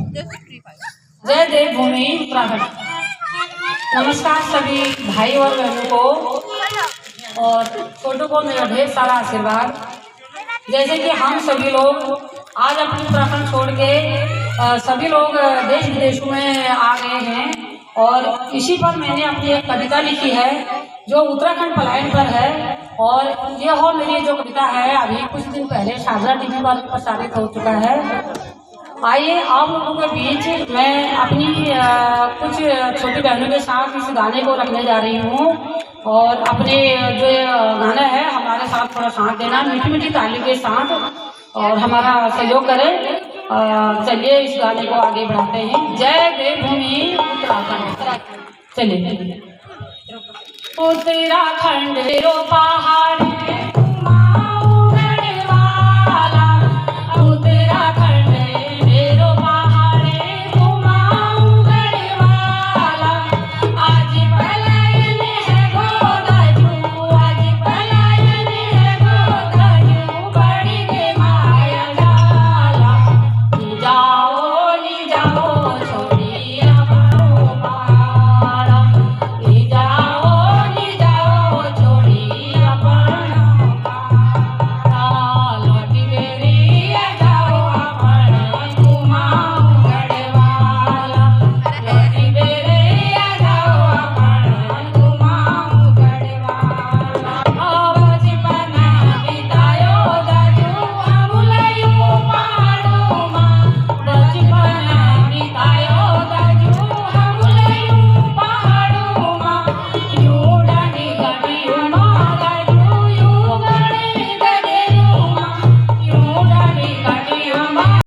जय देवभूमि उत्तराखंड। नमस्कार सभी भाई और बहनों को और छोटों को मेरा ढेर सारा आशीर्वाद। जैसे कि हम सभी लोग आज अपनी उत्तराखंड छोड़ के सभी लोग देश विदेशों में आ गए हैं और इसी पर मैंने अपनी एक कविता लिखी है जो उत्तराखंड पलायन पर है। और यह मेरी जो कविता है अभी कुछ दिन पहले शारदा टीवी पर प्रसारित हो चुका है। आइए आप लोगों के बीच मैं अपनी कुछ छोटी बहनों के साथ इस गाने को रखने जा रही हूँ और अपने जो गाना है हमारे साथ थोड़ा साथ देना, मीठी मीठी ताली के साथ और हमारा सहयोग करें। चलिए इस गाने को आगे बढ़ाते हैं। जय देवभूमि उत्तराखंड। चलिए। उत्तराखंड रो पहाड़